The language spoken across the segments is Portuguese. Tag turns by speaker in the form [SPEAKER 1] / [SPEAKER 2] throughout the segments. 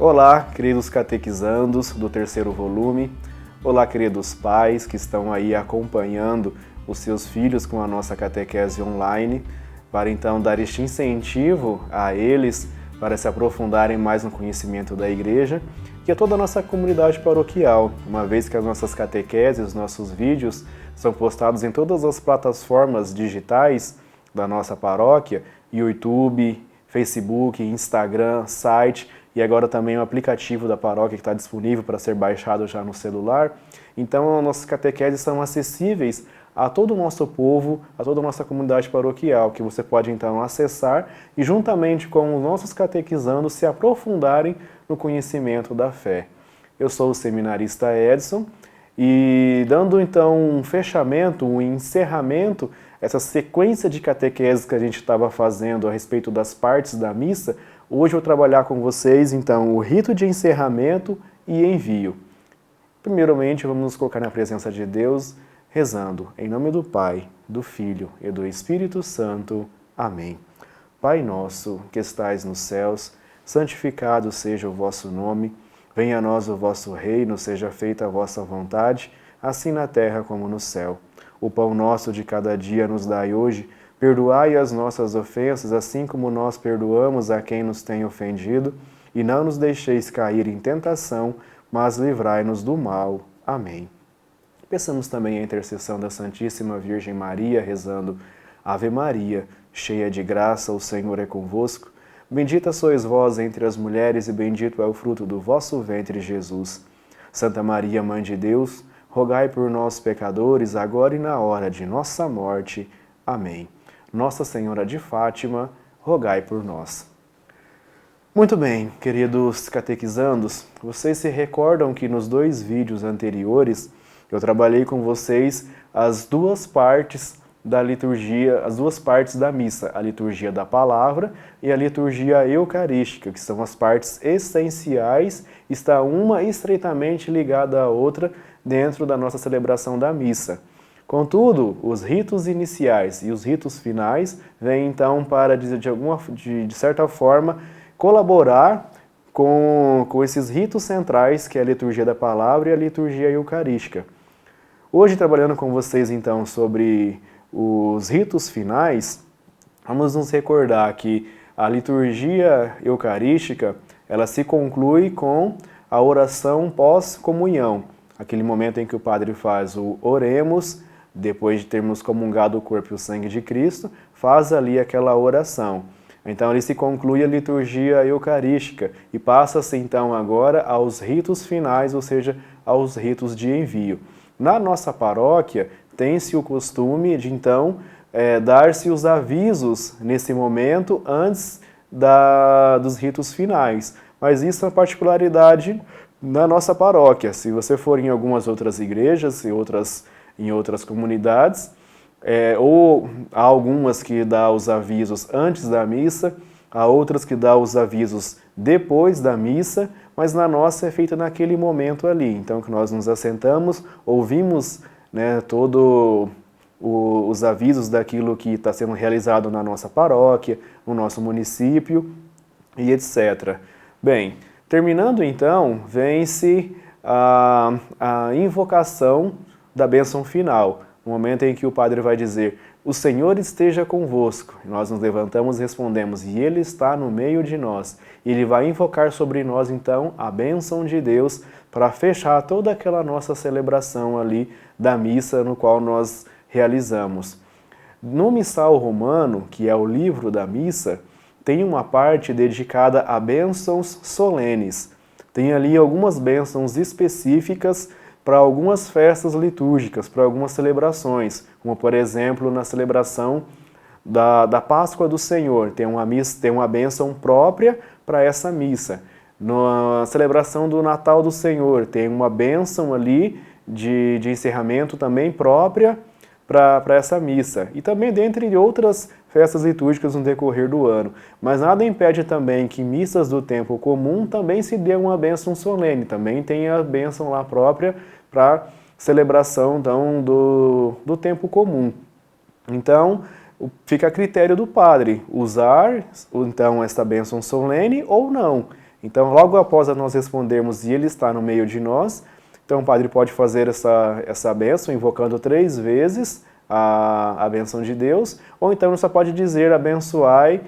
[SPEAKER 1] Olá, queridos catequizandos do terceiro volume. Olá, queridos pais que estão aí acompanhando os seus filhos com a nossa catequese online, para então dar este incentivo a eles para se aprofundarem mais no conhecimento da Igreja e a toda a nossa comunidade paroquial, uma vez que as nossas catequeses, os nossos vídeos são postados em todas as plataformas digitais da nossa paróquia, YouTube, Facebook, Instagram, site e agora também o aplicativo da paróquia que está disponível para ser baixado já no celular. Então, nossas catequeses são acessíveis a todo o nosso povo, a toda a nossa comunidade paroquial, que você pode então acessar e juntamente com os nossos catequizandos se aprofundarem no conhecimento da fé. Eu sou o seminarista Edson e dando então um fechamento, um encerramento, essa sequência de catequeses que a gente estava fazendo a respeito das partes da missa, hoje eu vou trabalhar com vocês então o rito de encerramento e envio. Primeiramente vamos nos colocar na presença de Deus, rezando em nome do Pai, do Filho e do Espírito Santo. Amém. Pai nosso, que estais nos céus, santificado seja o vosso nome, venha a nós o vosso reino, seja feita a vossa vontade, assim na terra como no céu. O pão nosso de cada dia nos dai hoje, perdoai as nossas ofensas, assim como nós perdoamos a quem nos tem ofendido, e não nos deixeis cair em tentação, mas livrai-nos do mal. Amém. Peçamos também a intercessão da Santíssima Virgem Maria, rezando: Ave Maria, cheia de graça, o Senhor é convosco. Bendita sois vós entre as mulheres e bendito é o fruto do vosso ventre, Jesus. Santa Maria, Mãe de Deus, rogai por nós, pecadores, agora e na hora de nossa morte. Amém. Nossa Senhora de Fátima, rogai por nós. Muito bem, queridos catequizandos, vocês se recordam que nos 2 vídeos anteriores eu trabalhei com vocês as 2 partes da liturgia, as 2 partes da missa, a liturgia da palavra e a liturgia eucarística, que são as partes essenciais, está uma estreitamente ligada à outra dentro da nossa celebração da missa. Contudo, os ritos iniciais e os ritos finais vêm então para, de certa forma, colaborar com esses ritos centrais, que é a liturgia da palavra e a liturgia eucarística. Hoje, trabalhando com vocês então sobre os ritos finais, vamos nos recordar que a liturgia eucarística, ela se conclui com a oração pós-comunhão, aquele momento em que o padre faz o oremos, depois de termos comungado o corpo e o sangue de Cristo, faz ali aquela oração. Então, ele se conclui a liturgia eucarística e passa-se então agora aos ritos finais, ou seja, aos ritos de envio. Na nossa paróquia, tem-se o costume de então dar-se os avisos nesse momento antes dos ritos finais. Mas isso é uma particularidade na nossa paróquia. Se você for em algumas outras igrejas e em outras comunidades, ou há algumas que dá os avisos antes da missa, há outras que dá os avisos depois da missa, mas na nossa é feita naquele momento ali. Então, que nós nos assentamos, ouvimos todos os avisos daquilo que está sendo realizado na nossa paróquia, no nosso município e etc. Bem, terminando então, vem-se a invocação da bênção final, no momento em que o padre vai dizer: o Senhor esteja convosco. E nós nos levantamos e respondemos: e Ele está no meio de nós. E Ele vai invocar sobre nós, então, a bênção de Deus para fechar toda aquela nossa celebração ali da missa no qual nós realizamos. No Missal Romano, que é o livro da missa, tem uma parte dedicada a bênçãos solenes. Tem ali algumas bênçãos específicas para algumas festas litúrgicas, para algumas celebrações, como por exemplo na celebração da Páscoa do Senhor, tem uma bênção própria para essa missa. Na celebração do Natal do Senhor, tem uma bênção ali de encerramento também própria para essa missa. E também dentre outras festas litúrgicas no decorrer do ano. Mas nada impede também que missas do tempo comum também se dê uma bênção solene, também tem a bênção lá própria para celebração então, do tempo comum. Então, fica a critério do padre usar então esta bênção solene ou não. Então, logo após nós respondermos e Ele está no meio de nós, então o padre pode fazer essa bênção invocando 3 vezes a bênção de Deus, ou então você pode dizer: abençoai,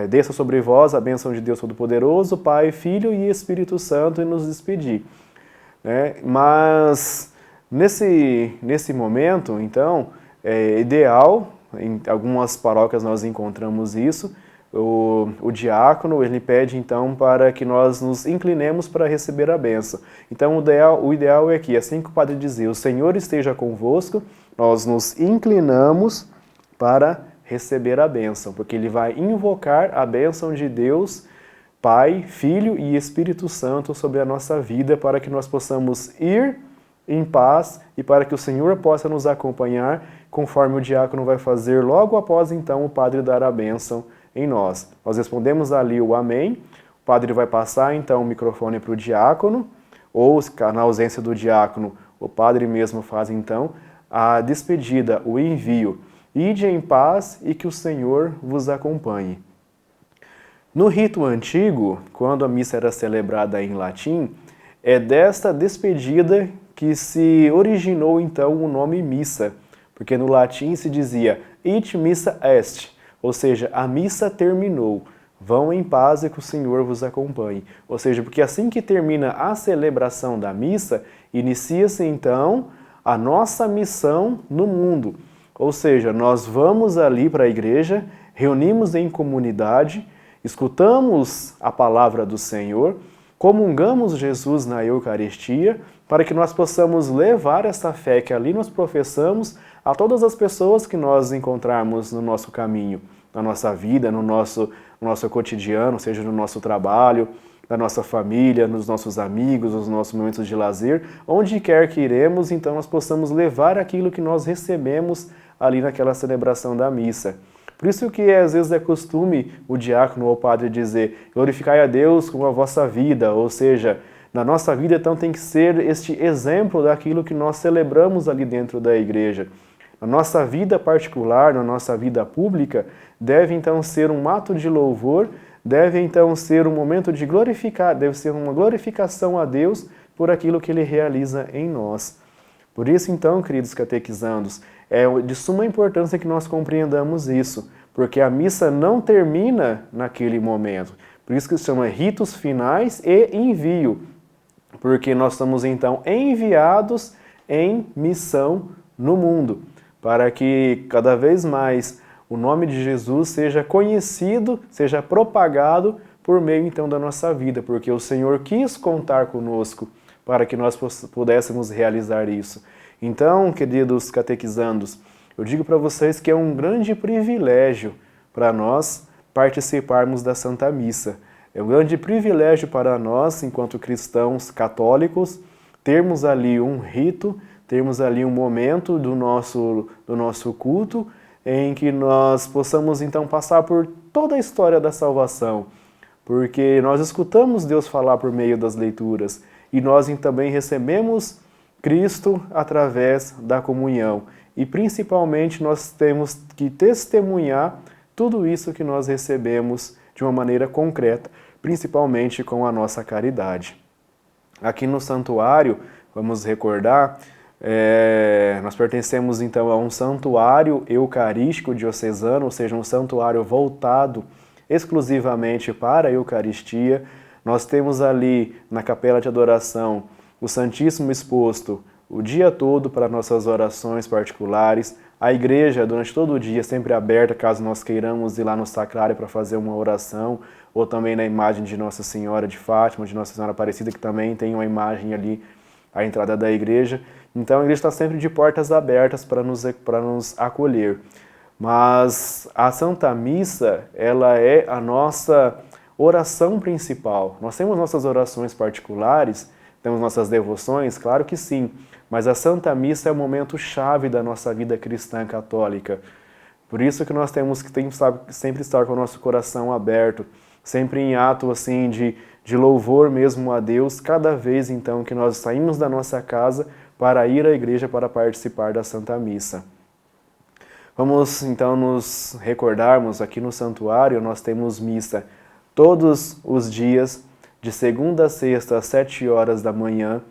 [SPEAKER 1] desça sobre vós a bênção de Deus Todo-Poderoso, Pai, Filho e Espírito Santo, e nos despedir. Mas nesse momento, então, é ideal, em algumas paróquias nós encontramos isso, o diácono, ele pede então para que nós nos inclinemos para receber a bênção. Então o ideal é que, assim que o padre dizer: o Senhor esteja convosco, nós nos inclinamos para receber a bênção, porque ele vai invocar a bênção de Deus, Pai, Filho e Espírito Santo sobre a nossa vida, para que nós possamos ir em paz e para que o Senhor possa nos acompanhar, conforme o diácono vai fazer logo após então o padre dar a bênção em nós. Nós respondemos ali o amém, o padre vai passar então o microfone para o diácono, ou na ausência do diácono, o padre mesmo faz então a despedida, o envio. Ide em paz e que o Senhor vos acompanhe. No rito antigo, quando a missa era celebrada em latim, é desta despedida que se originou então o nome missa, porque no latim se dizia "Ite missa est", ou seja, a missa terminou, vão em paz e que o Senhor vos acompanhe. Ou seja, porque assim que termina a celebração da missa, inicia-se então a nossa missão no mundo. Ou seja, nós vamos ali para a igreja, reunimos em comunidade, escutamos a palavra do Senhor, comungamos Jesus na Eucaristia, para que nós possamos levar essa fé que ali nós professamos a todas as pessoas que nós encontrarmos no nosso caminho, na nossa vida, no nosso cotidiano, seja no nosso trabalho, na nossa família, nos nossos amigos, nos nossos momentos de lazer, onde quer que iremos, então nós possamos levar aquilo que nós recebemos ali naquela celebração da missa. Por isso que às vezes é costume o diácono ou o padre dizer: glorificai a Deus com a vossa vida, ou seja, na nossa vida então tem que ser este exemplo daquilo que nós celebramos ali dentro da igreja. A nossa vida particular, na nossa vida pública, deve então ser um ato de louvor, deve então ser um momento de glorificar, deve ser uma glorificação a Deus por aquilo que Ele realiza em nós. Por isso então, queridos catequizandos, é de suma importância que nós compreendamos isso, porque a missa não termina naquele momento. Por isso que se chama ritos finais e envio, porque nós estamos então enviados em missão no mundo, para que cada vez mais o nome de Jesus seja conhecido, seja propagado por meio então da nossa vida, porque o Senhor quis contar conosco para que nós pudéssemos realizar isso. Então, queridos catequizandos, eu digo para vocês que é um grande privilégio para nós participarmos da Santa Missa. É um grande privilégio para nós, enquanto cristãos católicos, termos ali um rito, termos ali um momento do nosso culto em que nós possamos então passar por toda a história da salvação, porque nós escutamos Deus falar por meio das leituras e nós também recebemos Cristo através da comunhão e principalmente nós temos que testemunhar tudo isso que nós recebemos de uma maneira concreta, principalmente com a nossa caridade. Aqui no santuário, vamos recordar, nós pertencemos então a um santuário eucarístico diocesano, ou seja, um santuário voltado exclusivamente para a Eucaristia. Nós temos ali na capela de adoração o Santíssimo exposto o dia todo para nossas orações particulares. A igreja, durante todo o dia, sempre aberta, caso nós queiramos ir lá no sacrário para fazer uma oração, ou também na imagem de Nossa Senhora de Fátima, de Nossa Senhora Aparecida, que também tem uma imagem ali à entrada da igreja. Então a igreja está sempre de portas abertas para nos acolher. Mas a Santa Missa, ela é a nossa oração principal. Nós temos nossas orações particulares, temos nossas devoções, claro que sim, mas a Santa Missa é o momento chave da nossa vida cristã católica. Por isso que nós temos que sempre estar com o nosso coração aberto, sempre em ato assim de louvor mesmo a Deus, cada vez então que nós saímos da nossa casa para ir à igreja para participar da Santa Missa. Vamos então nos recordarmos, aqui no santuário nós temos missa Todos os dias, de segunda a sexta, às 7 horas da manhã,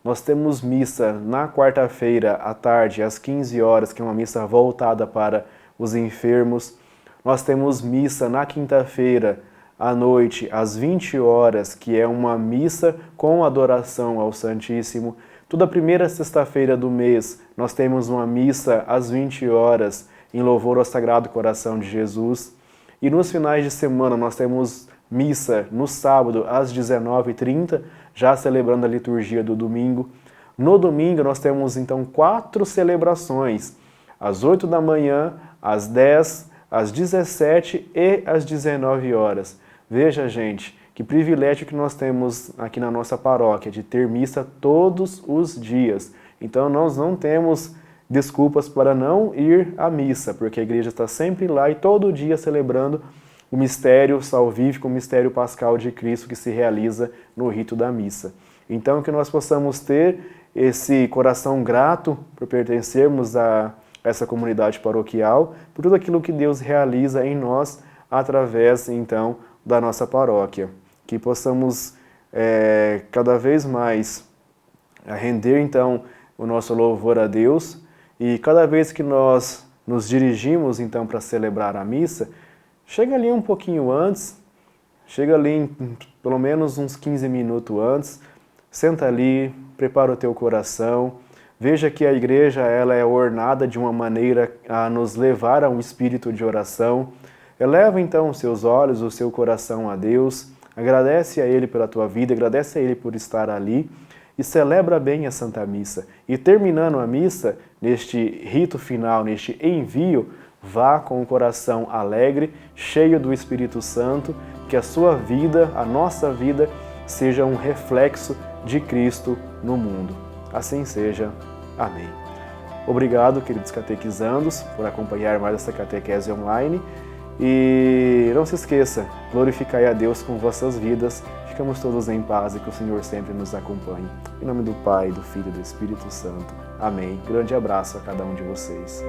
[SPEAKER 1] nós temos missa na quarta-feira à tarde, às 15 horas, que é uma missa voltada para os enfermos. Nós temos missa na quinta-feira à noite, às 20 horas, que é uma missa com adoração ao Santíssimo. Toda primeira sexta-feira do mês, nós temos uma missa às 20 horas, em louvor ao Sagrado Coração de Jesus. E nos finais de semana, nós temos missa no sábado, às 19h30, já celebrando a liturgia do domingo. No domingo, nós temos, então, 4 celebrações, às 8 da manhã, às 10, às 17 e às 19 horas. Veja, gente, que privilégio que nós temos aqui na nossa paróquia, de ter missa todos os dias. Então, nós não temos desculpas para não ir à missa, porque a igreja está sempre lá e todo dia celebrando o mistério salvífico, o mistério pascal de Cristo que se realiza no rito da missa. Então, que nós possamos ter esse coração grato por pertencermos a essa comunidade paroquial, por tudo aquilo que Deus realiza em nós através, então, da nossa paróquia. Que possamos cada vez mais render, então, o nosso louvor a Deus, e cada vez que nós nos dirigimos, então, para celebrar a missa, chega ali um pouquinho antes, chega ali pelo menos uns 15 minutos antes, senta ali, prepara o teu coração, veja que a igreja ela é ornada de uma maneira a nos levar a um espírito de oração. Eleva então os seus olhos, o seu coração a Deus, agradece a Ele pela tua vida, agradece a Ele por estar ali e celebra bem a Santa Missa. E terminando a missa, neste rito final, neste envio, vá com o coração alegre, cheio do Espírito Santo, que a sua vida, a nossa vida, seja um reflexo de Cristo no mundo. Assim seja. Amém. Obrigado, queridos catequizandos, por acompanhar mais essa catequese online. E não se esqueça, glorificai a Deus com vossas vidas. Ficamos todos em paz e que o Senhor sempre nos acompanhe. Em nome do Pai, do Filho e do Espírito Santo. Amém. Grande abraço a cada um de vocês.